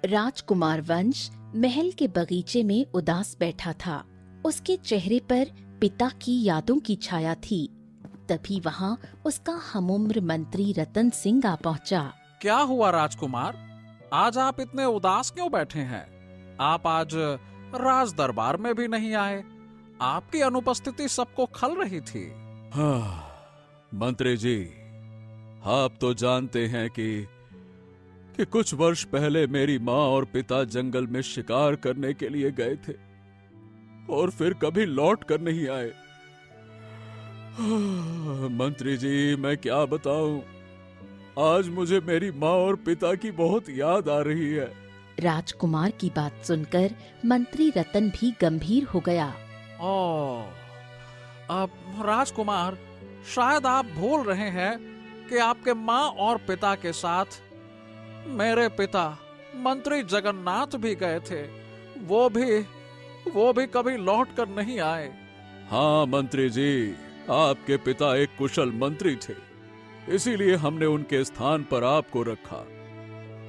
राजकुमार वंश महल के बगीचे में उदास बैठा था। उसके चेहरे पर पिता की यादों की छाया थी। तभी वहाँ उसका हमउम्र मंत्री रतन सिंह आ पहुँचा। क्या हुआ राजकुमार? आज आप इतने उदास क्यों बैठे हैं? आप आज राज दरबार में भी नहीं आए। आपकी अनुपस्थिति सबको खल रही थी। हाँ, मंत्री जी, आप तो जानते हैं कि कुछ वर्ष पहले मेरी माँ और पिता जंगल में शिकार करने के लिए गए थे और फिर कभी लौट कर नहीं आए। मंत्री जी, मैं क्या बताऊं, आज मुझे मेरी माँ और पिता की बहुत याद आ रही है। राजकुमार की बात सुनकर मंत्री रतन भी गंभीर हो गया। ओह, अब राजकुमार, शायद आप भूल रहे हैं कि आपके माँ और पिता के साथ मेरे पिता मंत्री जगन्नाथ भी गए थे। वो भी कभी लौट कर नहीं आए। हाँ मंत्री जी, आपके पिता एक कुशल मंत्री थे, इसीलिए हमने उनके स्थान पर आपको रखा।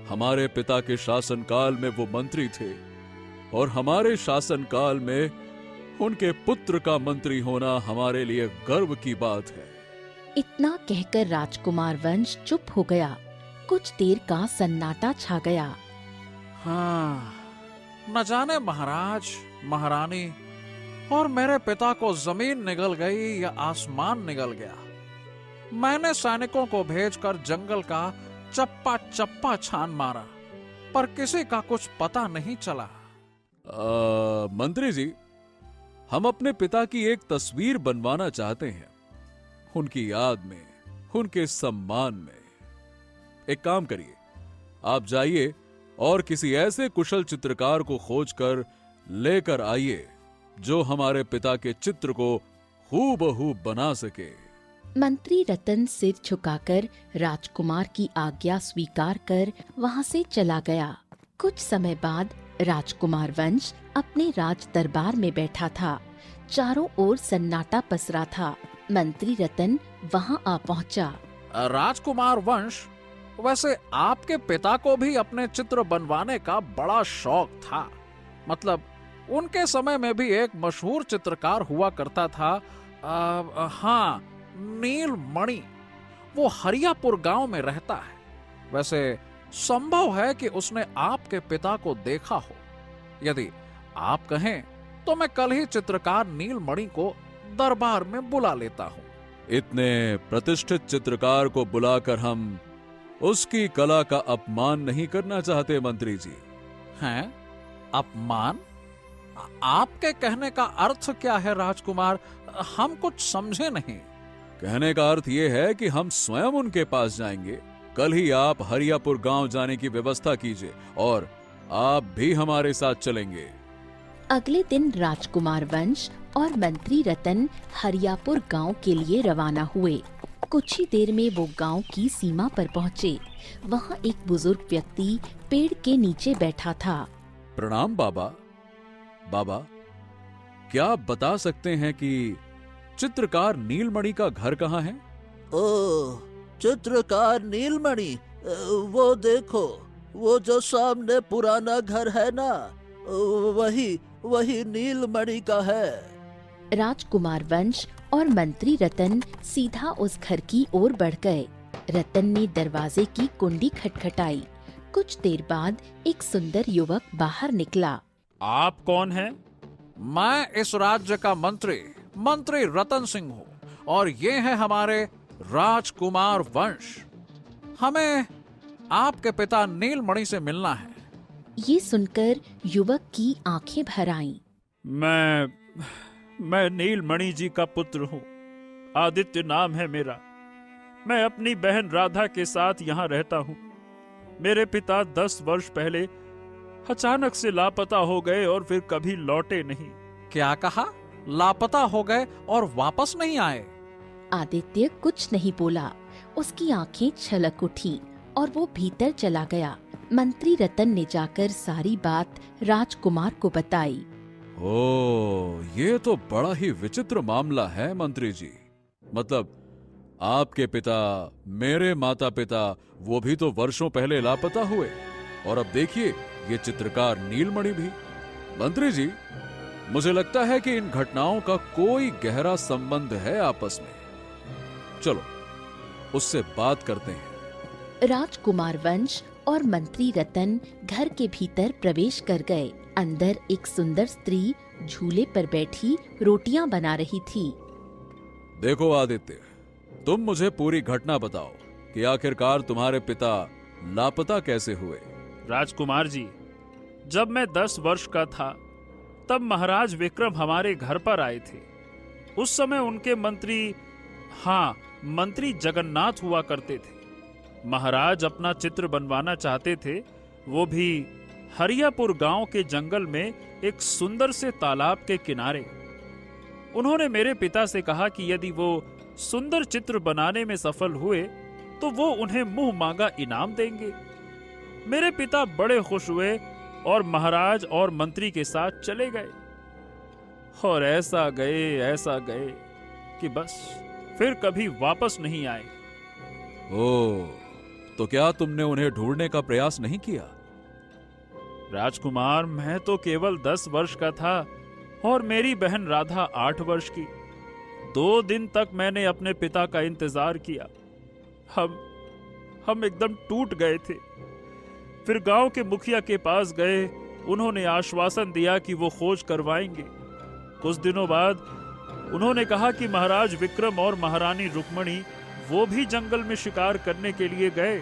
हमारे पिता के शासनकाल में वो मंत्री थे और हमारे शासनकाल में उनके पुत्र का मंत्री होना हमारे लिए गर्व की बात है। इतना कहकर राजकुमार वंश चुप हो गया। कुछ देर का सन्नाटा छा गया। हाँ, न जाने महाराज, महारानी और मेरे पिता को जमीन निगल गई या आसमान निगल गया। मैंने सैनिकों को भेजकर जंगल का चप्पा चप्पा छान मारा, पर किसी का कुछ पता नहीं चला। मंत्री जी, हम अपने पिता की एक तस्वीर बनवाना चाहते हैं, उनकी याद में, उनके सम्मान में। एक काम करिए, आप जाइए और किसी ऐसे कुशल चित्रकार को खोजकर लेकर आइए जो हमारे पिता के चित्र को हूबहू बना सके। मंत्री रतन सिर झुकाकर राजकुमार की आज्ञा स्वीकार कर वहाँ से चला गया। कुछ समय बाद राजकुमार वंश अपने राज दरबार में बैठा था। चारों ओर सन्नाटा पसरा था। मंत्री रतन वहाँ आ पहुँचा। राजकुमार वंश, वैसे आपके पिता को भी अपने चित्र बनवाने का बड़ा शौक था। मतलब उनके समय में भी एक मशहूर चित्रकार हुआ करता था। हाँ, नीलमणि। वो हरियापुर गांव में रहता है। वैसे संभव है कि उसने आपके पिता को देखा हो। यदि आप कहें तो मैं कल ही चित्रकार नीलमणि को दरबार में बुला लेता हूँ। इतने प्रतिष्ठित चित्रकार को बुलाकर हम उसकी कला का अपमान नहीं करना चाहते मंत्री जी। हैं? अपमान? आपके कहने का अर्थ क्या है राजकुमार? हम कुछ समझे नहीं। कहने का अर्थ यह है कि हम स्वयं उनके पास जाएंगे। कल ही आप हरियापुर गांव जाने की व्यवस्था कीजिए और आप भी हमारे साथ चलेंगे। अगले दिन राजकुमार वंश और मंत्री रतन हरियापुर गांव के लिए रवाना हुए। कुछ ही देर में वो गांव की सीमा पर पहुँचे। वहाँ एक बुजुर्ग व्यक्ति पेड़ के नीचे बैठा था। प्रणाम बाबा। बाबा, क्या आप बता सकते हैं कि चित्रकार नीलमणि का घर कहाँ है? ओह, चित्रकार नीलमणि, वो देखो, वो जो सामने पुराना घर है ना, वही नीलमणि का है। राजकुमार वंश और मंत्री रतन सीधा उस घर की ओर बढ़ गए। रतन ने दरवाजे की कुंडी खटखटाई। कुछ देर बाद एक सुंदर युवक बाहर निकला। आप कौन हैं? मैं इस राज्य का मंत्री रतन सिंह हूँ और ये है हमारे राजकुमार वंश। हमें आपके पिता नीलमणि से मिलना है। ये सुनकर युवक की आंखें भर आईं। मैं नीलमणि जी का पुत्र हूँ। आदित्य नाम है मेरा। मैं अपनी बहन राधा के साथ यहाँ रहता हूँ। मेरे पिता 10 वर्ष पहले अचानक से लापता हो गए और फिर कभी लौटे नहीं। क्या कहा? लापता हो गए और वापस नहीं आए? आदित्य कुछ नहीं बोला। उसकी आंखें छलक उठी और वो भीतर चला गया। मंत्री रतन ने जाकर सारी बात राजकुमार को बताई। ओह, ये तो बड़ा ही विचित्र मामला है मंत्री जी। मतलब आपके पिता, मेरे माता पिता, वो भी तो वर्षों पहले लापता हुए और अब देखिए ये चित्रकार नीलमणि भी। मंत्री जी, मुझे लगता है कि इन घटनाओं का कोई गहरा संबंध है आपस में। चलो उससे बात करते हैं। राजकुमार वंश और मंत्री रतन घर के भीतर प्रवेश कर गए। अंदर एक सुंदर स्त्री झूले पर बैठी रोटियां बना रही थी। देखो आदित्य, तुम मुझे पूरी घटना बताओ कि आखिरकार तुम्हारे पिता लापता कैसे हुए। राजकुमार जी, जब मैं 10 वर्ष का था तब महाराज विक्रम हमारे घर पर आए थे। उस समय उनके मंत्री जगन्नाथ हुआ करते थे। महाराज अपना चित्र बनवाना चाहते थे, वो भी हरियापुर गांव के जंगल में एक सुंदर से तालाब के किनारे। उन्होंने मेरे पिता से कहा कि यदि वो सुंदर चित्र बनाने में सफल हुए तो वो उन्हें मुंह मांगा इनाम देंगे। मेरे पिता बड़े खुश हुए और महाराज और मंत्री के साथ चले गए। और ऐसा गए कि बस फिर कभी वापस नहीं आए। ओह, तो क्या तुमने उन्हें ढूंढने का प्रयास नहीं किया? राजकुमार, मैं तो केवल 10 वर्ष का था और मेरी बहन राधा 8 वर्ष की। 2 दिन तक मैंने अपने पिता का इंतजार किया। हम एकदम टूट गए थे। फिर गांव के मुखिया के पास गए। उन्होंने आश्वासन दिया कि वो खोज करवाएंगे। कुछ दिनों बाद उन्होंने कहा कि महाराज विक्रम और महारानी रुक्मणी वो भी जंगल में शिकार करने के लिए गए।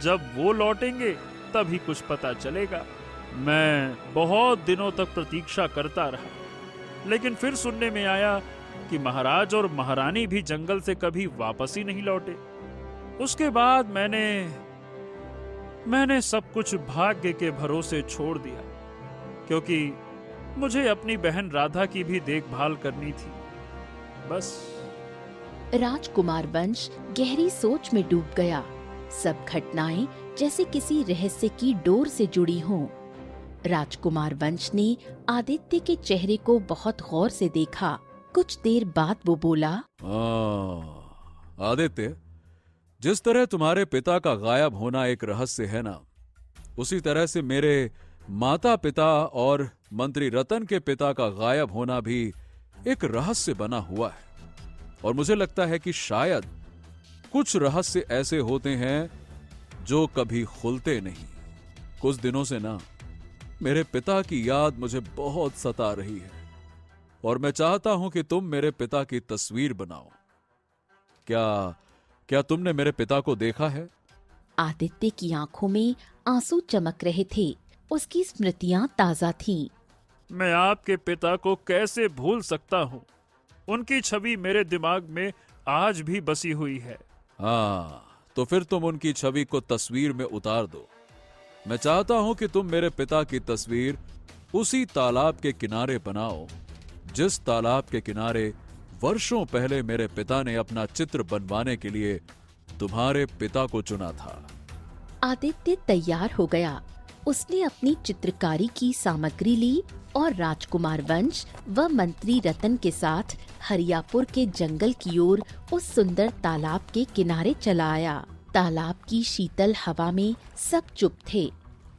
जब वो लौटेंगे तभी कुछ पता चलेगा। मैं बहुत दिनों तक प्रतीक्षा करता रहा, लेकिन फिर सुनने में आया कि महाराज और महारानी भी जंगल से कभी वापस ही नहीं लौटे। उसके बाद मैंने सब कुछ भाग्य के भरोसे छोड़ दिया, क्योंकि मुझे अपनी बहन राधा की भी देखभाल करनी थी। बस। राजकुमार वंश गहरी सोच में डूब गया। सब घटनाएं जैसे किसी रहस्य की डोर से जुड़ी हों। राजकुमार वंश ने आदित्य के चेहरे को बहुत गौर से देखा। कुछ देर बाद वो बोला, आदित्य, जिस तरह तुम्हारे पिता का गायब होना एक रहस्य है ना, उसी तरह से मेरे माता पिता और मंत्री रतन के पिता का गायब होना भी एक रहस्य बना हुआ है। और मुझे लगता है कि शायद कुछ रहस्य ऐसे होते हैं जो कभी खुलते नहीं। कुछ दिनों से ना मेरे पिता की याद मुझे बहुत सता रही है और मैं चाहता हूं कि तुम मेरे पिता की तस्वीर बनाओ। क्या तुमने मेरे पिता को देखा है? आदित्य की आंखों में आंसू चमक रहे थे। उसकी स्मृतियां ताजा थीं। मैं आपके पिता को कैसे भूल सकता हूँ? उनकी छवि मेरे दिमाग में आज भी बसी हुई है। हाँ, तो फिर तुम उनकी छवि को तस्वीर में उतार दो। मैं चाहता हूं कि तुम मेरे पिता की तस्वीर उसी तालाब के किनारे बनाओ जिस तालाब के किनारे वर्षों पहले मेरे पिता ने अपना चित्र बनवाने के लिए तुम्हारे पिता को चुना था। आदित्य तैयार हो गया। उसने अपनी चित्रकारी की सामग्री ली और राजकुमार वंश व मंत्री रतन के साथ हरियापुर के जंगल की ओर उस सुंदर तालाब के किनारे चला आया। तालाब की शीतल हवा में सब चुप थे।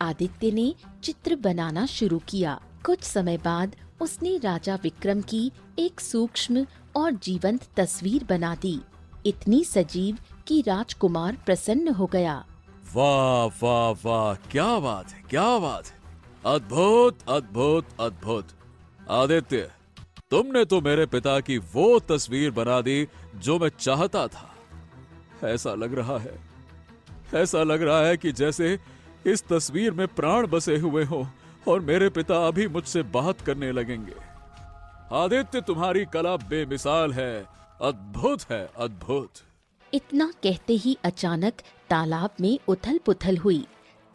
आदित्य ने चित्र बनाना शुरू किया। कुछ समय बाद उसने राजा विक्रम की एक सूक्ष्म और जीवंत तस्वीर बना दी, इतनी सजीव कि राजकुमार प्रसन्न हो गया। वाह वाह वाह, क्या बात है, क्या बात है। अद्भुत अद्भुत अद्भुत। आदित्य, तुमने तो मेरे पिता की वो तस्वीर बना दी जो मैं चाहता था। ऐसा लग रहा है कि जैसे इस तस्वीर में प्राण बसे हुए हो और मेरे पिता अभी मुझसे बात करने लगेंगे। आदित्य, तुम्हारी कला बेमिसाल है, अद्भुत है, अद्भुत। इतना कहते ही अचानक तालाब में उथल पुथल हुई।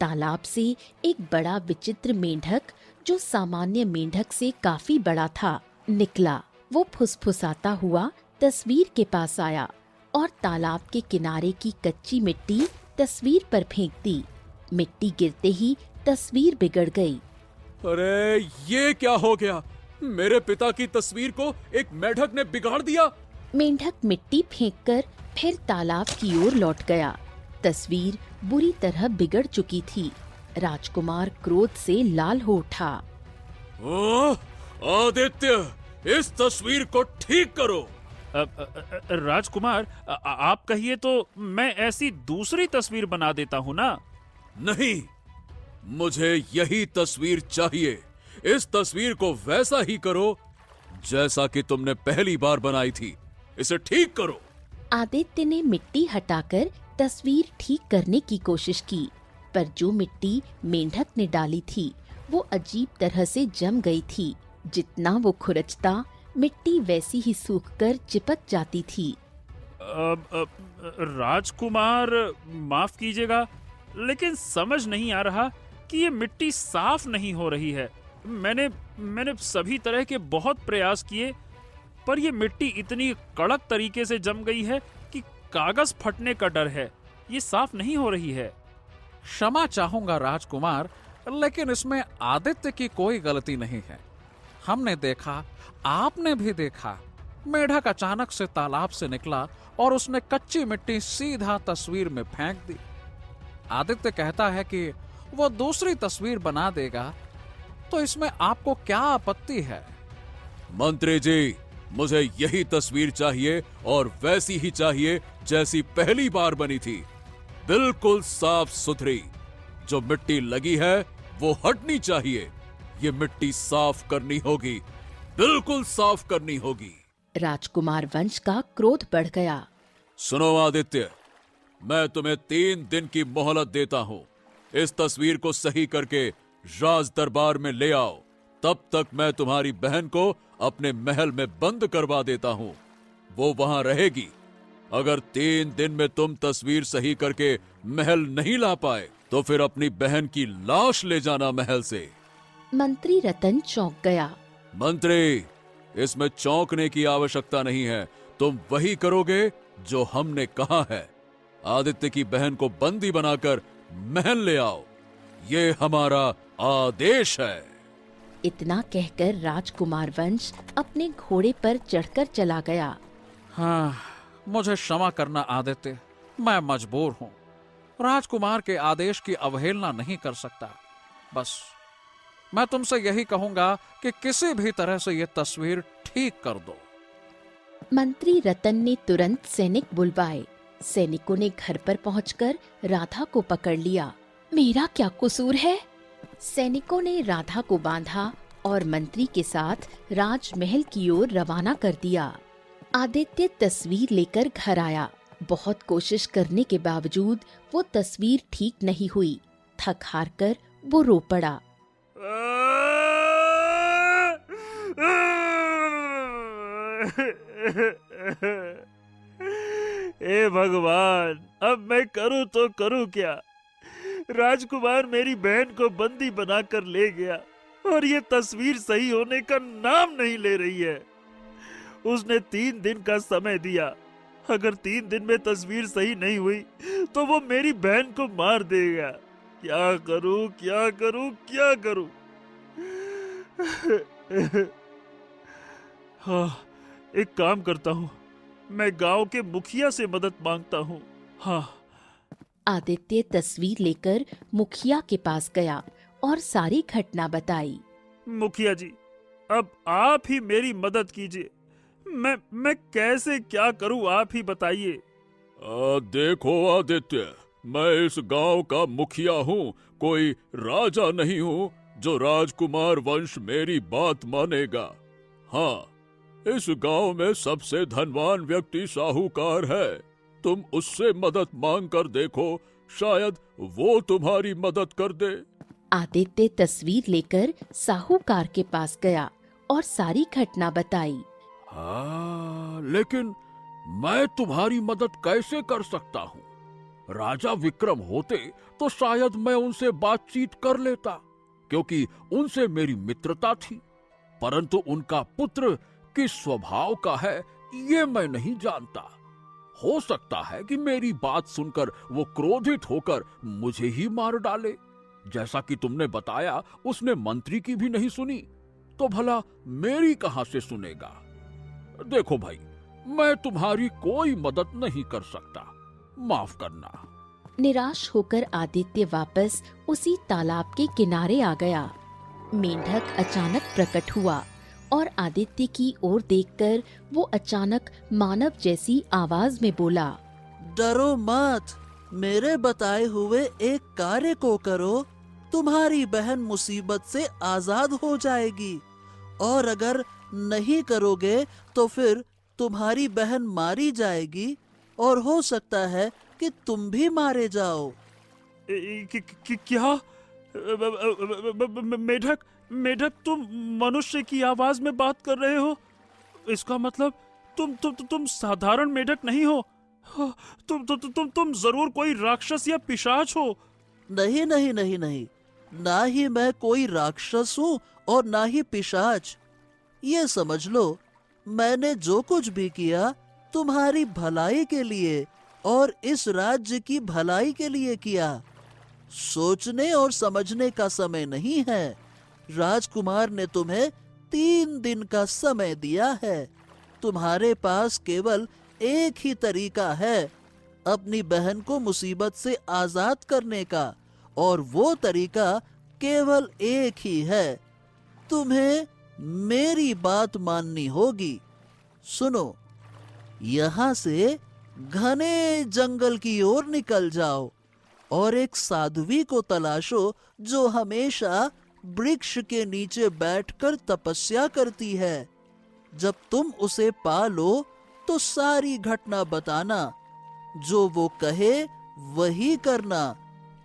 तालाब से एक बड़ा विचित्र मेंढक, जो सामान्य मेंढक से काफी बड़ा था, निकला। वो फुसफुसाता हुआ तस्वीर के पास आया और तालाब के किनारे की कच्ची मिट्टी तस्वीर पर फेंक दी। मिट्टी गिरते ही तस्वीर बिगड़ गई। अरे, ये क्या हो गया? मेरे पिता की तस्वीर को एक मेंढक ने बिगाड़ दिया। मेंढक मिट्टी फेंककर फिर तालाब की ओर लौट गया। तस्वीर बुरी तरह बिगड़ चुकी थी। राजकुमार क्रोध से लाल हो उठा। आदित्य, इस तस्वीर को ठीक करो। राजकुमार, आप कहिए तो मैं ऐसी दूसरी तस्वीर बना देता हूँ ना। नहीं, मुझे यही तस्वीर चाहिए। इस तस्वीर को वैसा ही करो जैसा कि तुमने पहली बार बनाई थी। इसे ठीक करो। आदित्य ने मिट्टी हटाकर तस्वीर ठीक करने की कोशिश की, पर जो मिट्टी मेंढक ने डाली थी वो अजीब तरह से जम गई थी। जितना वो खुरचता, मिट्टी वैसी ही सूखकर चिपक जाती थी। राजकुमार, माफ कीजिएगा, लेकिन समझ नहीं आ रहा कि ये मिट्टी साफ नहीं हो रही है। मैंने सभी तरह के बहुत प्रयास किए, पर ये मिट्टी इतनी कड़क तरीके से जम गई है कि कागज फटने का डर है। ये साफ नहीं हो रही है। क्षमा चाहूंगा राजकुमार, लेकिन इसमें आदित्य की कोई गलती नहीं है। हमने देखा, आपने भी देखा, मेढक अचानक से तालाब से निकला और उसने कच्ची मिट्टी सीधा तस्वीर में फेंक दी। आदित्य कहता है कि वो दूसरी तस्वीर बना देगा, तो इसमें आपको क्या आपत्ति है? मंत्री जी, मुझे यही तस्वीर चाहिए और वैसी ही चाहिए जैसी पहली बार बनी थी। बिल्कुल साफ सुथरी। जो मिट्टी लगी है वो हटनी चाहिए। ये मिट्टी साफ करनी होगी, बिल्कुल साफ करनी होगी। राजकुमार वंश का क्रोध बढ़ गया। सुनो आदित्य, मैं तुम्हें 3 दिन की मोहलत देता हूं। इस तस्वीर को सही करके राज दरबार में ले आओ। तब तक मैं तुम्हारी बहन को अपने महल में बंद करवा देता हूं। वो वहां रहेगी। अगर 3 दिन में तुम तस्वीर सही करके महल नहीं ला पाए तो फिर अपनी बहन की लाश ले जाना महल से। मंत्री रतन चौंक गया। मंत्री, इसमें चौंकने की आवश्यकता नहीं है। तुम वही करोगे जो हमने कहा है। आदित्य की बहन को बंदी बनाकर महल ले आओ। ये हमारा आदेश है। इतना कहकर राजकुमार वंश अपने घोड़े पर चढ़कर चला गया। हाँ, मुझे क्षमा करना आदित्य, मैं मजबूर हूँ। राजकुमार के आदेश की अवहेलना नहीं कर सकता। बस मैं तुमसे यही कहूंगा कि किसी भी तरह से ये तस्वीर ठीक कर दो। मंत्री रतन ने तुरंत सैनिक बुलवाए। सैनिकों ने घर पर पहुंचकर राधा को पकड़ लिया। मेरा क्या कसूर है? सैनिकों ने राधा को बांधा और मंत्री के साथ राजमहल की ओर रवाना कर दिया। आदित्य तस्वीर लेकर घर आया। बहुत कोशिश करने के बावजूद वो तस्वीर ठीक नहीं हुई। थक हार कर वो रो पड़ा। हे भगवान, अब मैं करूं तो करूं क्या? राजकुमार मेरी बहन को बंदी बनाकर ले गया और ये तस्वीर सही होने का नाम नहीं ले रही है। उसने 3 दिन का समय दिया। अगर 3 दिन में तस्वीर सही नहीं हुई तो वो मेरी बहन को मार देगा। क्या करूं, क्या करूं, क्या करूं? हाँ, एक काम करता हूँ, मैं गांव के मुखिया से मदद मांगता हूँ। हाँ। आदित्य तस्वीर लेकर मुखिया के पास गया और सारी घटना बताई। मुखिया जी, अब आप ही मेरी मदद कीजिए। मैं कैसे क्या करूं, आप ही बताइए। देखो आदित्य, मैं इस गांव का मुखिया हूँ, कोई राजा नहीं हूँ जो राजकुमार वंश मेरी बात मानेगा। हाँ, इस गांव में सबसे धनवान व्यक्ति साहूकार है। तुम उससे मदद मांग कर देखो, शायद वो तुम्हारी मदद कर दे। आदित्य तस्वीर लेकर साहूकार के पास गया और सारी घटना बताई। हाँ, लेकिन मैं तुम्हारी मदद कैसे कर सकता हूँ? राजा विक्रम होते तो शायद मैं उनसे बातचीत कर लेता, क्योंकि उनसे मेरी मित्रता थी। परंतु उनका पुत्र किस स्वभाव का है ये मैं नहीं जानता। हो सकता है कि मेरी बात सुनकर वो क्रोधित होकर मुझे ही मार डाले। जैसा कि तुमने बताया, उसने मंत्री की भी नहीं सुनी, तो भला मेरी कहां से सुनेगा? देखो भाई, मैं तुम्हारी कोई मदद नहीं कर सकता, माफ करना। निराश होकर आदित्य वापस उसी तालाब के किनारे आ गया। मेंढक अचानक प्रकट हुआ और आदित्य की ओर देखकर वो अचानक मानव जैसी आवाज में बोला, डरो मत, मेरे बताए हुए एक कार्य को करो, तुम्हारी बहन मुसीबत से आजाद हो जाएगी। और अगर नहीं करोगे तो फिर तुम्हारी बहन मारी जाएगी और हो सकता है कि तुम भी मारे जाओ। क्या? मेढक, मेढक, तुम मनुष्य की आवाज में बात कर रहे हो? इसका मतलब तुम साधारण मेढक नहीं हो। तुम जरूर कोई राक्षस या पिशाच हो। नहीं नहीं नहीं नहीं, ना ही मैं कोई राक्षस हूँ और ना ही पिशाच। ये समझ लो, मैंने जो कुछ भी किया तुम्हारी भलाई के लिए और इस राज्य की भलाई के लिए किया। सोचने और समझने का समय नहीं है। राजकुमार ने तुम्हें 3 दिन का समय दिया है। तुम्हारे पास केवल एक ही तरीका है अपनी बहन को मुसीबत से आजाद करने का, और वो तरीका केवल एक ही है। तुम्हें मेरी बात माननी होगी। सुनो, यहाँ से घने जंगल की ओर निकल जाओ और एक साध्वी को तलाशो जो हमेशा वृक्ष के नीचे बैठकर तपस्या करती है। जब तुम उसे पा लो तो सारी घटना बताना, जो वो कहे वही करना।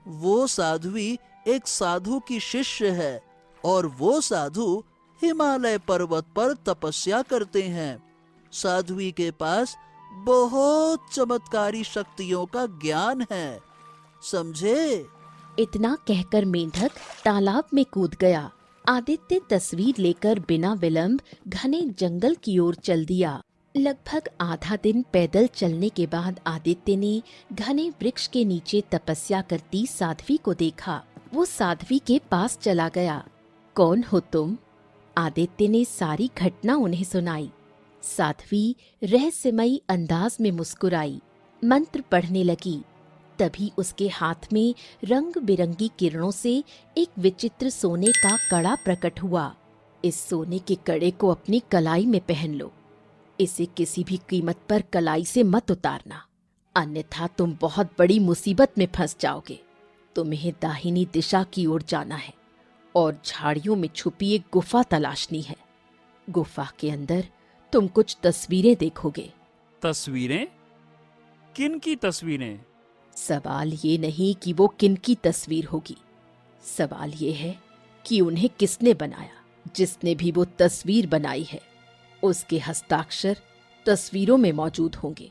वो साध्वी एक साधु की शिष्य है और वो साधु हिमालय पर्वत पर तपस्या करते हैं। साध्वी के पास बहुत चमत्कारी शक्तियों का ज्ञान है, समझे? इतना कहकर मेंढक तालाब में कूद गया। आदित्य तस्वीर लेकर बिना विलंब घने जंगल की ओर चल दिया। लगभग आधा दिन पैदल चलने के बाद आदित्य ने घने वृक्ष के नीचे तपस्या करती साध्वी को देखा। वो साध्वी के पास चला गया। कौन हो तुम? आदित्य ने सारी घटना उन्हें सुनाई। साध्वी रहस्यमयी अंदाज में मुस्कुराई, मंत्र पढ़ने लगी। तभी उसके हाथ में रंग बिरंगी किरणों से एक विचित्र सोने का कड़ा प्रकट हुआ। इस सोने के कड़े को अपनी कलाई में पहन लो। इसे किसी भी कीमत पर कलाई से मत उतारना, अन्यथा तुम बहुत बड़ी मुसीबत में फंस जाओगे। तुम्हें दाहिनी दिशा की ओर जाना है और झाड़ियों में छुपी एक गुफा तलाशनी है। गुफा के अंदर तुम कुछ तस्वीरें देखोगे। तस्वीरें? किन की तस्वीरें? सवाल ये नहीं कि वो किन की तस्वीर होगी, सवाल ये है कि उन्हें किसने बनाया। जिसने भी वो तस्वीर बनाई है उसके हस्ताक्षर तस्वीरों में मौजूद होंगे।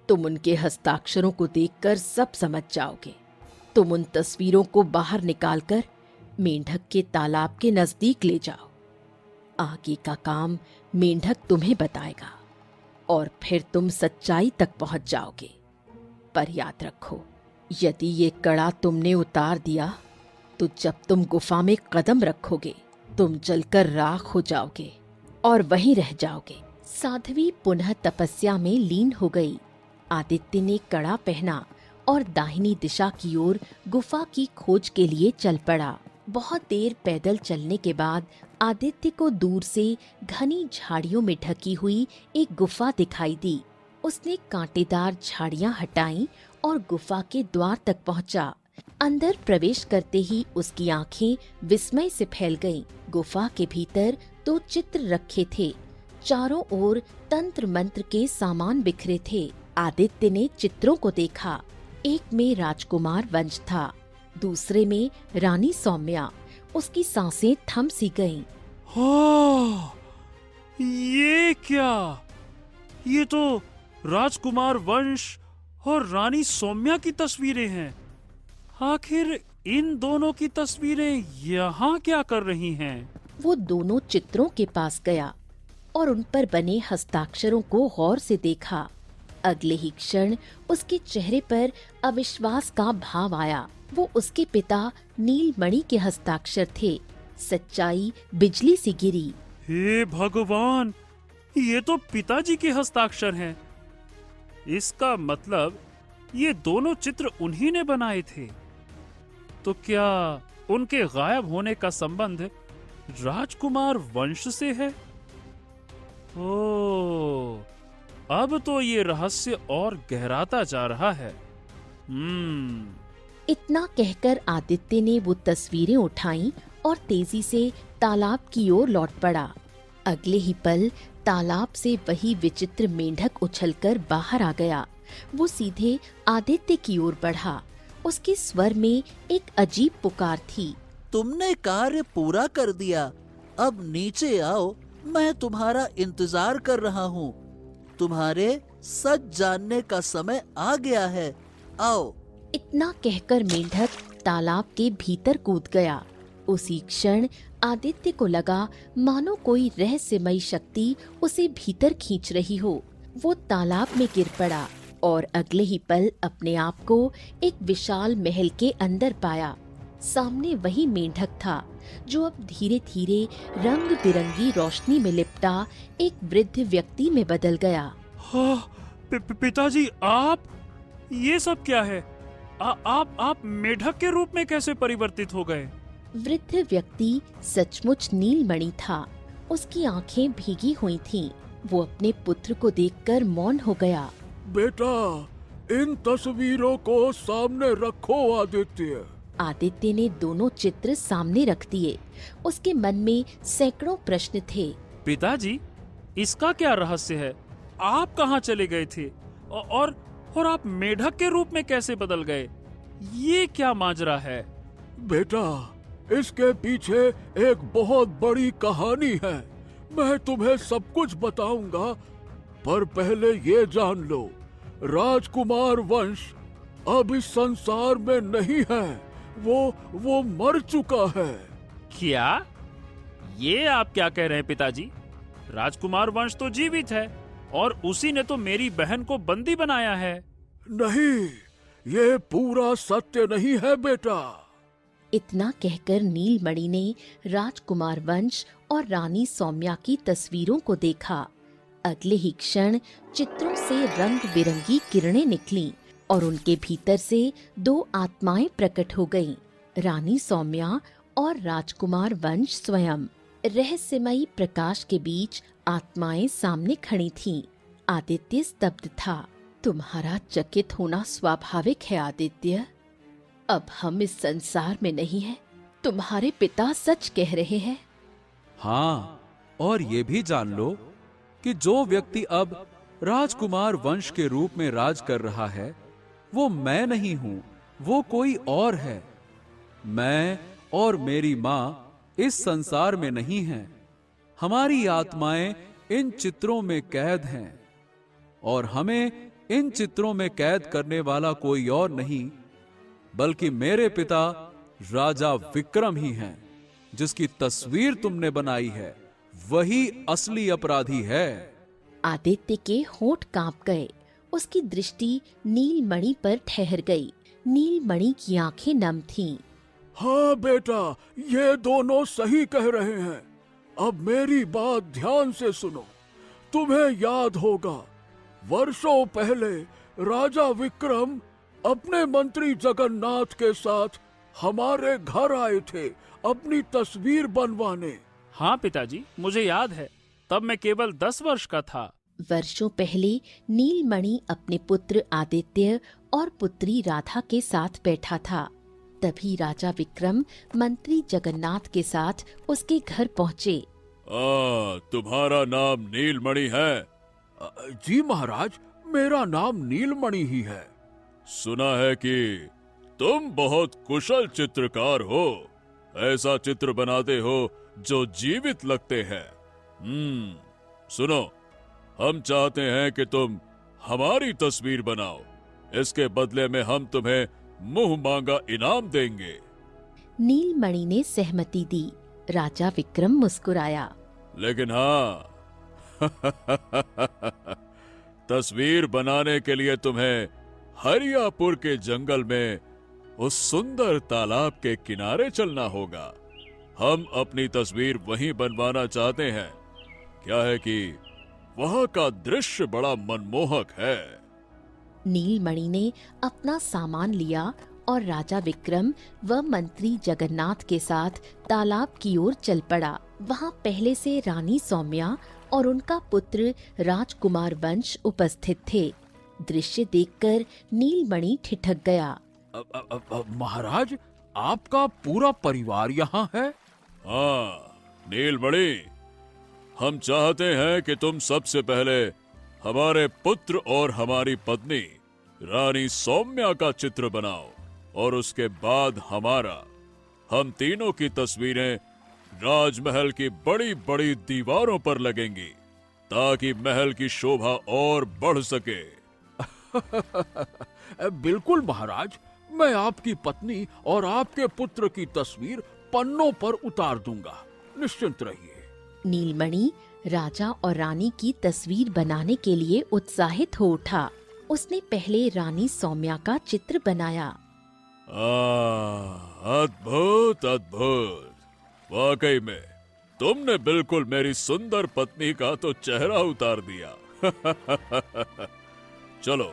तुम उनके हस्ताक्षरों को देखकर सब समझ जाओगे। तुम उन तस्वीरों को बाहर निकालकर मेंढक के तालाब के नजदीक ले जाओ। आगे का काम मेंढक तुम्हें बताएगा और फिर तुम सच्चाई तक पहुंच जाओगे। पर याद रखो, यदि ये कड़ा तुमने उतार दिया तो जब तुम गुफा में कदम रखोगे तुम जलकर राख हो जाओगे और वहीं रह जाओगे। साध्वी पुनः तपस्या में लीन हो गई। आदित्य ने कड़ा पहना और दाहिनी दिशा की ओर गुफा की खोज के लिए चल पड़ा। बहुत देर पैदल चलने के बाद आदित्य को दूर से घनी झाड़ियों में ढकी हुई एक गुफा दिखाई दी। उसने कांटेदार झाड़ियां हटाईं और गुफा के द्वार तक पहुंचा। अंदर प्रवेश करते ही उसकी आंखें विस्मय से फैल गईं। गुफा के भीतर 2 चित्र रखे थे। चारों ओर तंत्र मंत्र के सामान बिखरे थे। आदित्य ने चित्रों को देखा। एक में राजकुमार वंश था, दूसरे में रानी सौम्या। उसकी सांसें थम सी गईं। हाँ, ये क्या? ये तो राजकुमार वंश और रानी सौम्या की तस्वीरें हैं। आखिर इन दोनों की तस्वीरें यहाँ क्या कर रही हैं? वो दोनों चित्रों के पास गया और उन पर बने हस्ताक्षरों को गौर से देखा। अगले ही क्षण उसके चेहरे पर अविश्वास का भाव आया। वो उसके पिता नीलमणि के हस्ताक्षर थे। सच्चाई बिजली सी गिरी। हे भगवान, ये तो पिताजी के हस्ताक्षर हैं। इसका मतलब ये दोनों चित्र उन्हीं ने बनाए थे। तो क्या उनके गायब होने का संबंध राजकुमार वंश से है? ओह, अब तो ये रहस्य और गहराता जा रहा है। इतना कहकर आदित्य ने वो तस्वीरें उठाईं और तेजी से तालाब की ओर लौट पड़ा। अगले ही पल तालाब से वही विचित्र मेंढक उछलकर बाहर आ गया। वो सीधे आदित्य की ओर बढ़ा। उसके स्वर में एक अजीब पुकार थी। तुमने कार्य पूरा कर दिया, अब नीचे आओ, मैं तुम्हारा इंतजार कर रहा हूँ। तुम्हारे सच जानने का समय आ गया है, आओ। इतना कहकर मेंढक तालाब के भीतर कूद गया। उसी क्षण आदित्य को लगा मानो कोई रहस्यमयी शक्ति उसे भीतर खींच रही हो। वो तालाब में गिर पड़ा और अगले ही पल अपने आप को एक विशाल महल के अंदर पाया। सामने वही मेंढक था जो अब धीरे धीरे रंग बिरंगी रोशनी में लिपटा एक वृद्ध व्यक्ति में बदल गया। पिताजी, आप ये सब क्या है? आप मेढक के रूप में कैसे परिवर्तित हो गए? वृद्ध व्यक्ति सचमुच नीलमणि था। उसकी आंखें भीगी हुई थीं। वो अपने पुत्र को देखकर मौन हो गया। बेटा, इन तस्वीरों को सामने रखो आदित्य। आदित्य ने दोनों चित्र सामने रख दिए। उसके मन में सैकड़ों प्रश्न थे। पिताजी, इसका क्या रहस्य है? आप कहाँ चले गए थे और आप मेढक के रूप में कैसे बदल गए? ये क्या माजरा है? बेटा, इसके पीछे एक बहुत बड़ी कहानी है। मैं तुम्हें सब कुछ बताऊंगा, पर पहले ये जान लो, राजकुमार वंश अब इस संसार में नहीं है। वो मर चुका है। क्या? ये आप क्या कह रहे हैं पिताजी? राजकुमार वंश तो जीवित है और उसी ने तो मेरी बहन को बंदी बनाया है। नहीं, ये पूरा सत्य नहीं है बेटा। इतना कहकर नीलमणि ने राजकुमार वंश और रानी सौम्या की तस्वीरों को देखा। अगले ही क्षण चित्रों से रंग बिरंगी किरणें निकलीं और उनके भीतर से दो आत्माएं प्रकट हो गईं, रानी सौम्या और राजकुमार वंश स्वयं। रहस्यमयी प्रकाश के बीच आत्माएं सामने खड़ी थीं। आदित्य स्तब्ध था। तुम्हारा चकित होना स्वाभाविक है आदित्य। अब हम इस संसार में नहीं हैं। तुम्हारे पिता सच कह रहे हैं। हाँ, और ये भी जान लो कि जो व्यक्ति अब राजकुमार वंश के रूप में राज कर रहा है, वो मैं नहीं हूं, वो कोई और है। मैं और मेरी माँ इस संसार में नहीं हैं। हमारी आत्माएं इन चित्रों में कैद हैं और हमें इन चित्रों में कैद करने वाला कोई और नहीं बल्कि मेरे पिता राजा विक्रम ही हैं। जिसकी तस्वीर तुमने बनाई है वही असली अपराधी है। आदित्य के होंठ कांप गए। उसकी दृष्टि नीलमणि पर ठहर गई। नीलमणि की आंखें नम थीं। हाँ बेटा, ये दोनों सही कह रहे हैं। अब मेरी बात ध्यान से सुनो। तुम्हें याद होगा, वर्षों पहले राजा विक्रम अपने मंत्री जगन्नाथ के साथ हमारे घर आए थे अपनी तस्वीर बनवाने। हाँ पिताजी, मुझे याद है। तब मैं केवल 10 वर्ष का था। वर्षों पहले नीलमणि अपने पुत्र आदित्य और पुत्री राधा के साथ बैठा था। तभी राजा विक्रम मंत्री जगन्नाथ के साथ उसके घर पहुँचे। तुम्हारा नाम नीलमणि है? जी महाराज, मेरा नाम नीलमणि ही है। सुना है कि तुम बहुत कुशल चित्रकार हो। ऐसा चित्र बनाते हो जो जीवित लगते हैं। सुनो, हम चाहते हैं कि तुम हमारी तस्वीर बनाओ। इसके बदले में हम तुम्हें मुंह मांगा इनाम देंगे। नीलमणि ने सहमति दी। राजा विक्रम मुस्कुराया। लेकिन हाँ, तस्वीर बनाने के लिए तुम्हें हरियापुर के जंगल में उस सुंदर तालाब के किनारे चलना होगा। हम अपनी तस्वीर वहीं बनवाना चाहते हैं। क्या है कि वहां का दृश्य बड़ा मनमोहक है। नीलमणि ने अपना सामान लिया और राजा विक्रम व मंत्री जगन्नाथ के साथ तालाब की ओर चल पड़ा। वहाँ पहले से रानी सौम्या और उनका पुत्र राजकुमार वंश उपस्थित थे। दृश्य देखकर नीलमणि ठिठक गया। महाराज, आपका पूरा परिवार यहाँ है? हाँ नीलमणि, हम चाहते हैं कि तुम सबसे पहले हमारे पुत्र और हमारी पत्नी रानी सौम्या का चित्र बनाओ और उसके बाद हमारा। हम तीनों की तस्वीरें राजमहल की बड़ी बड़ी दीवारों पर लगेंगी ताकि महल की शोभा और बढ़ सके। बिल्कुल महाराज, मैं आपकी पत्नी और आपके पुत्र की तस्वीर पन्नों पर उतार दूंगा, निश्चिंत रहिए। नीलमणि राजा और रानी की तस्वीर बनाने के लिए उत्साहित हो उठा। उसने पहले रानी सौम्या का चित्र बनाया। अद्भुत अद्भुत, वाकई में तुमने बिल्कुल मेरी सुंदर पत्नी का तो चेहरा उतार दिया। चलो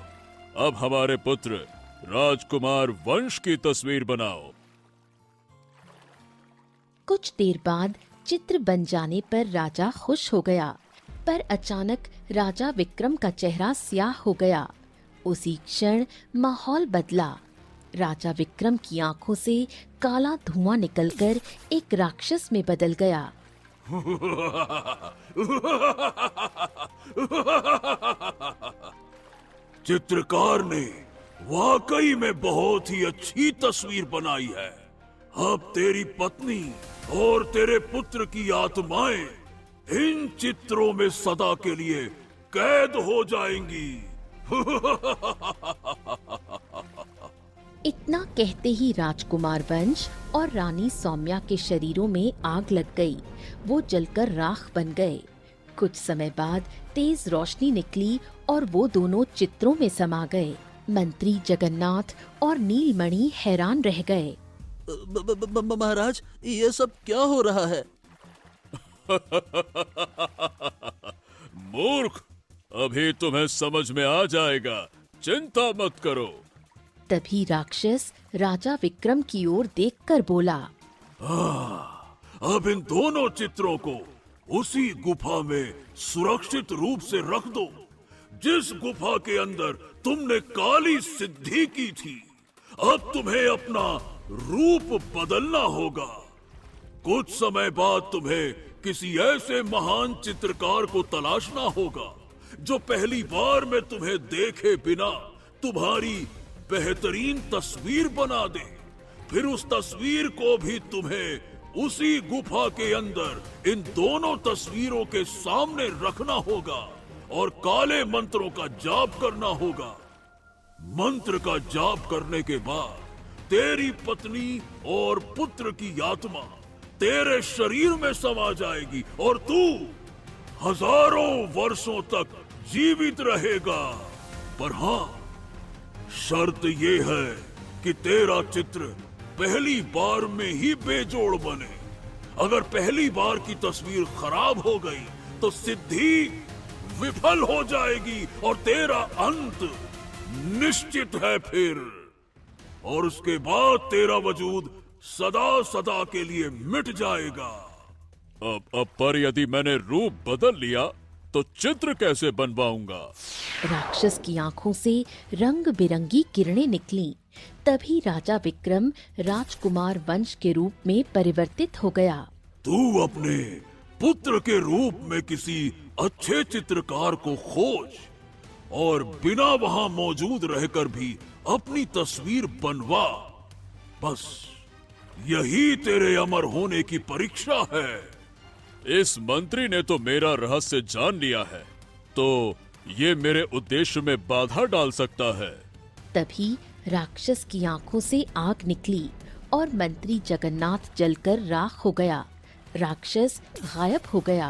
अब हमारे पुत्र राजकुमार वंश की तस्वीर बनाओ। कुछ देर बाद चित्र बन जाने पर राजा खुश हो गया, पर अचानक राजा विक्रम का चेहरा स्याह हो गया। उसी क्षण माहौल बदला। राजा विक्रम की आंखों से काला धुआं निकलकर एक राक्षस में बदल गया। चित्रकार ने वाकई में बहुत ही अच्छी तस्वीर बनाई है। अब तेरी पत्नी और तेरे पुत्र की आत्माएं इन चित्रों में सदा के लिए कैद हो जाएंगी। इतना कहते ही राजकुमार वंश और रानी सौम्या के शरीरों में आग लग गई। वो जलकर राख बन गए। कुछ समय बाद तेज रोशनी निकली और वो दोनों चित्रों में समा गए। मंत्री जगन्नाथ और नीलमणि हैरान रह गए। महाराज, ये सब क्या हो रहा है? मूर्ख, अभी तुम्हें समझ में आ जाएगा, चिंता मत करो। तभी राक्षस राजा विक्रम की ओर देखकर बोला, अब इन दोनों चित्रों को उसी गुफा में सुरक्षित रूप से रख दो जिस गुफा के अंदर तुमने काली सिद्धि की थी। अब तुम्हें अपना रूप बदलना होगा। कुछ समय बाद तुम्हें किसी ऐसे महान चित्रकार को तलाशना होगा जो पहली बार में तुम्हें देखे बिना तुम्हारी बेहतरीन तस्वीर बना दे। फिर उस तस्वीर को भी तुम्हें उसी गुफा के अंदर इन दोनों तस्वीरों के सामने रखना होगा और काले मंत्रों का जाप करना होगा। मंत्र का जाप करने के बाद तेरी पत्नी और पुत्र की आत्मा तेरे शरीर में समा जाएगी और तू हजारों वर्षों तक जीवित रहेगा। पर हाँ, शर्त ये है कि तेरा चित्र पहली बार में ही बेजोड़ बने। अगर पहली बार की तस्वीर खराब हो गई तो सिद्धि विफल हो जाएगी और तेरा अंत निश्चित है फिर। और उसके बाद तेरा वजूद सदा सदा के लिए मिट जाएगा। अब पर यदि मैंने रूप बदल लिया तो चित्र कैसे बनवाऊंगा? राक्षस की आंखों से रंग बिरंगी किरणें निकलीं। तभी राजा विक्रम राजकुमार वंश के रूप में परिवर्तित हो गया। तू अपने पुत्र के रूप में किसी अच्छे चित्रकार को खोज और बिना वहां मौजूद रहकर भी अपनी तस्वीर बनवा। बस यही तेरे अमर होने की परीक्षा है। इस मंत्री ने तो मेरा रहस्य जान लिया है, तो ये मेरे उद्देश्य में बाधा डाल सकता है। तभी राक्षस की आंखों से आग निकली और मंत्री जगन्नाथ जलकर राख हो गया। राक्षस गायब हो गया।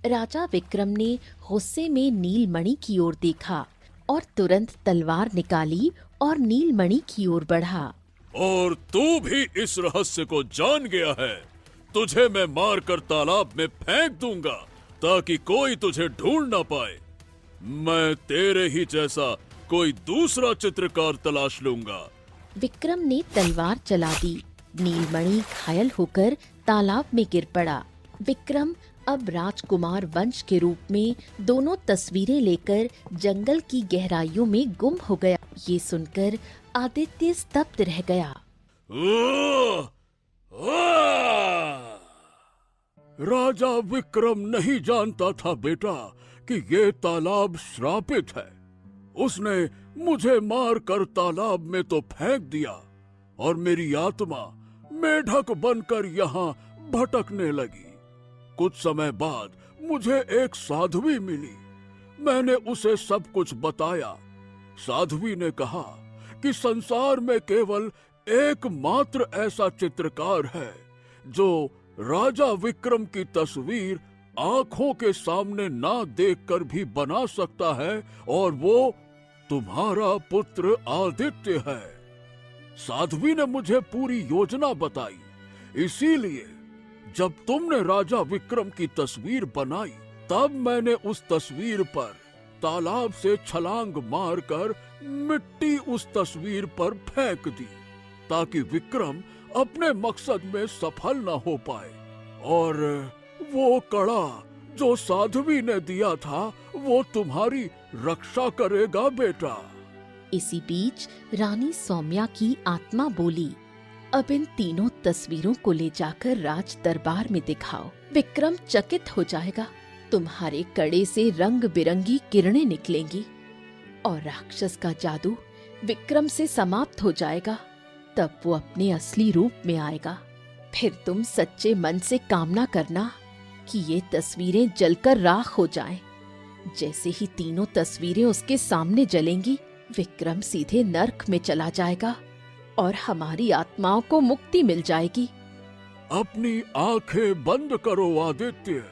राजा विक्रम ने गुस्से में नीलमणि की ओर देखा और तुरंत तलवार निकाली और नीलमणि की ओर बढ़ा। और तू भी इस रहस्य को जान गया है। तुझे मैं मारकर तालाब में फेंक दूंगा ताकि कोई तुझे ढूंढ ना पाए। मैं तेरे ही जैसा कोई दूसरा चित्रकार तलाश लूंगा। विक्रम ने तलवार चला दी। नीलमणि घायल होकर तालाब में गिर पड़ा। विक्रम अब राजकुमार वंश के रूप में दोनों तस्वीरें लेकर जंगल की गहराइयों में गुम हो गया। ये सुनकर आदित्य स्तब्ध रह गया। राजा विक्रम नहीं जानता था बेटा कि ये तालाब श्रापित है। उसने मुझे मारकर तालाब में तो फेंक दिया और मेरी आत्मा मेढक बनकर यहाँ भटकने लगी। कुछ समय बाद मुझे एक साध्वी मिली। मैंने उसे सब कुछ बताया। साध्वी ने कहा कि संसार में केवल एकमात्र ऐसा चित्रकार है जो राजा विक्रम की तस्वीर आंखों के सामने ना देखकर भी बना सकता है, और वो तुम्हारा पुत्र आदित्य है। साध्वी ने मुझे पूरी योजना बताई। इसीलिए जब तुमने राजा विक्रम की तस्वीर बनाई, तब मैंने उस तस्वीर पर तालाब से छलांग मारकर मिट्टी उस तस्वीर पर फेंक दी, ताकि विक्रम अपने मकसद में सफल न हो पाए। और वो कड़ा जो साध्वी ने दिया था, वो तुम्हारी रक्षा करेगा बेटा। इसी बीच रानी सौम्या की आत्मा बोली, अब इन तीनों तस्वीरों को ले जाकर राज दरबार में दिखाओ। विक्रम चकित हो जाएगा। तुम्हारे कड़े से रंग बिरंगी किरणें निकलेंगी और राक्षस का जादू विक्रम से समाप्त हो जाएगा। तब वो अपने असली रूप में आएगा। फिर तुम सच्चे मन से कामना करना कि ये तस्वीरें जलकर राख हो जाएं। जैसे ही तीनों तस्वीरें उसके सामने जलेंगी, विक्रम सीधे नर्क में चला जाएगा और हमारी आत्माओं को मुक्ति मिल जाएगी। अपनी आंखें बंद करो आदित्य।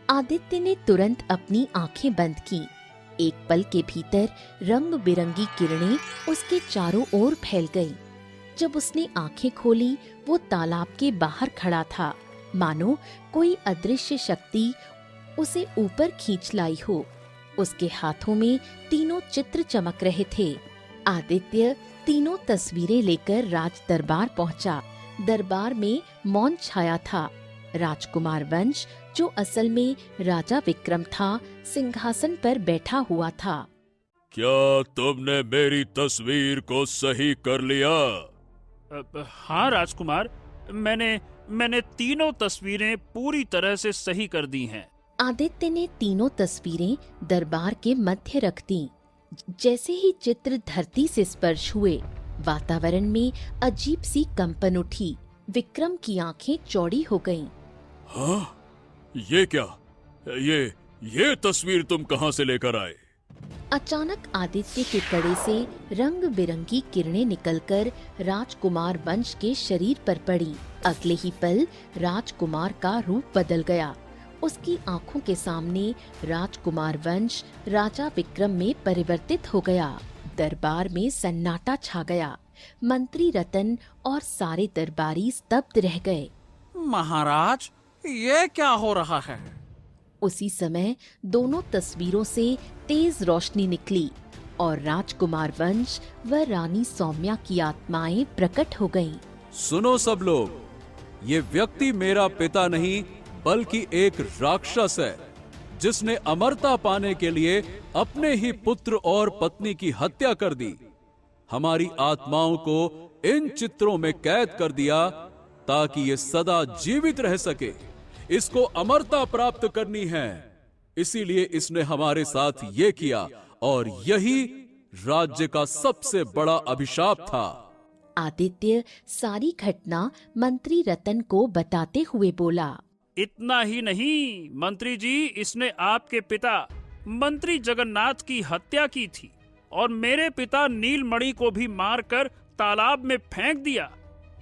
आदित्य ने तुरंत अपनी आंखें बंद की। एक पल के भीतर रंग बिरंगी किरणें उसके चारों ओर फैल गईं। जब उसने आंखें खोली, वो तालाब के बाहर खड़ा था, मानो कोई अदृश्य शक्ति उसे ऊपर खींच लाई हो। उसके हाथों में तीनों चित्र चमक रहे थे। आदित्य तीनों तस्वीरें लेकर राज दरबार पहुंचा। दरबार में मौन छाया था। राजकुमार वंश, जो असल में राजा विक्रम था, सिंहासन पर बैठा हुआ था। क्या तुमने मेरी तस्वीर को सही कर लिया? हाँ राजकुमार, मैंने तीनों तस्वीरें पूरी तरह से सही कर दी हैं। आदित्य ने तीनों तस्वीरें दरबार के मध्य रख दी। जैसे ही चित्र धरती से स्पर्श हुए, वातावरण में अजीब सी कंपन उठी। विक्रम की आंखें चौड़ी हो गईं। हाँ? ये क्या? ये तस्वीर तुम कहाँ से लेकर आए? अचानक आदित्य के कड़े से रंग बिरंगी किरणें निकलकर राजकुमार वंश के शरीर पर पड़ी। अगले ही पल राजकुमार का रूप बदल गया। उसकी आंखों के सामने राजकुमार वंश राजा विक्रम में परिवर्तित हो गया। दरबार में सन्नाटा छा गया। मंत्री रतन और सारे दरबारी स्तब्ध रह गए। महाराज, ये क्या हो रहा है? उसी समय दोनों तस्वीरों से तेज रोशनी निकली और राजकुमार वंश व रानी सौम्या की आत्माएं प्रकट हो गईं। सुनो सब लोग, ये व्यक्ति मेरा पिता नहीं बल्कि एक राक्षस है, जिसने अमरता पाने के लिए अपने ही पुत्र और पत्नी की हत्या कर दी। हमारी आत्माओं को इन चित्रों में कैद कर दिया ताकि ये सदा जीवित रह सके। इसको अमरता प्राप्त करनी है, इसीलिए इसने हमारे साथ ये किया, और यही राज्य का सबसे बड़ा अभिशाप था। आदित्य सारी घटना मंत्री रतन को बताते हुए बोला। इतना ही नहीं मंत्री जी, इसने आपके पिता मंत्री जगन्नाथ की हत्या की थी और मेरे पिता नीलमणि को भी मारकर तालाब में फेंक दिया।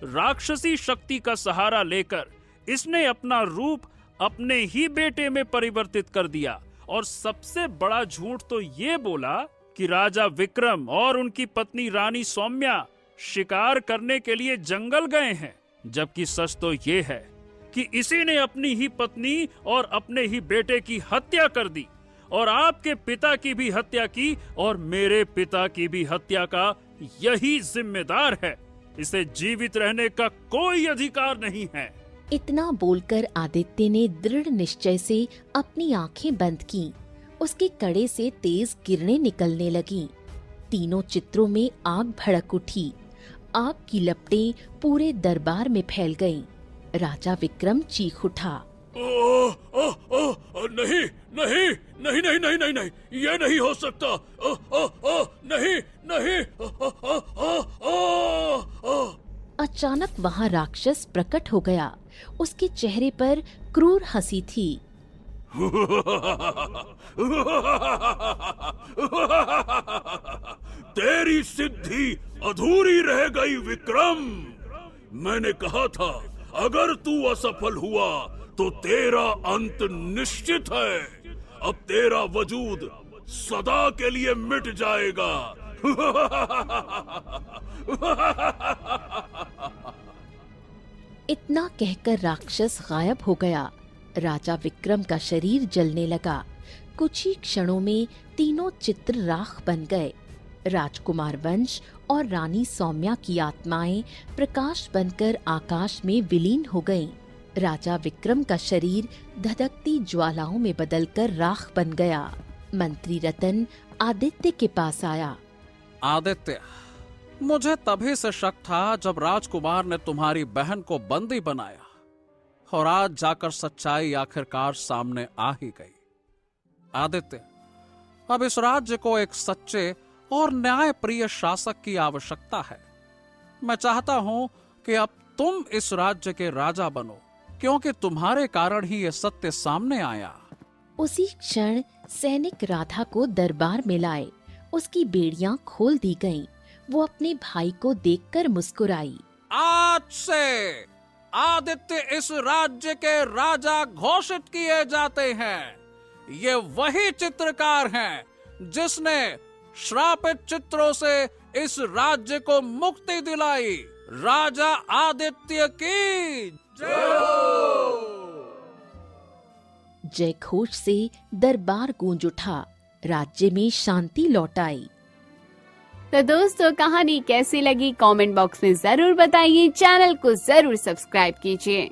राक्षसी शक्ति का सहारा लेकर इसने अपना रूप अपने ही बेटे में परिवर्तित कर दिया, और सबसे बड़ा झूठ तो ये बोला कि राजा विक्रम और उनकी पत्नी रानी सौम्या शिकार करने के लिए जंगल गए हैं, जबकि सच तो ये है कि इसी ने अपनी ही पत्नी और अपने ही बेटे की हत्या कर दी और आपके पिता की भी हत्या की और मेरे पिता की भी हत्या का यही जिम्मेदार है। इसे जीवित रहने का कोई अधिकार नहीं है। इतना बोलकर आदित्य ने दृढ़ निश्चय से अपनी आंखें बंद की। उसके कड़े से तेज किरणें निकलने लगीं। तीनों चित्रों में आग भड़क उठी। आग की लपटें पूरे दरबार में फैल गईं। राजा विक्रम चीख उठा, नहीं नहीं नहीं नहीं नहीं नहीं नहीं, ये नहीं हो सकता। नहीं नहीं। अचानक वहां राक्षस प्रकट हो गया। उसके चेहरे पर क्रूर हंसी थी। तेरी सिद्धि अधूरी रह गई विक्रम। मैंने कहा था अगर तू असफल हुआ तो तेरा अंत निश्चित है। अब तेरा वजूद सदा के लिए मिट जाएगा। इतना कहकर राक्षस गायब हो गया। राजा विक्रम का शरीर जलने लगा। कुछ ही क्षणों में तीनों चित्र राख बन गए। राजकुमार वंश और रानी सौम्या की आत्माएं प्रकाश बनकर आकाश में विलीन हो गईं। राजा विक्रम का शरीर धधकती ज्वालाओं में बदलकर राख बन गया। मंत्री रतन आदित्य के पास आया। आदित्य, मुझे तभी से शक था जब राजकुमार ने तुम्हारी बहन को बंदी बनाया, और आज जाकर सच्चाई आखिरकार सामने आ ही गई। आदित्य, अब इस राज्य को एक सच्चे और न्यायप्रिय शासक की आवश्यकता है। मैं चाहता हूं कि अब तुम इस राज्य के राजा बनो, क्योंकि तुम्हारे कारण ही ये सत्य सामने आया। उसी क्षण सैनिक राधा को दरबार में लाए। उसकी बेड़ियां खोल दी गईं। वो अपने भाई को देखकर मुस्कुराई। आज से आदित्य इस राज्य के राजा घोषित किए जाते हैं। ये वही चित्रकार हैं जिसने श्रापित चित्रों से इस राज्य को मुक्ति दिलाई। राजा आदित्य की जय हो। जय घोष से दरबार गूंज उठा। राज्य में शांति लौट आई। तो दोस्तों, कहानी कैसी लगी कमेंट बॉक्स में जरूर बताइए। चैनल को जरूर सब्सक्राइब कीजिए।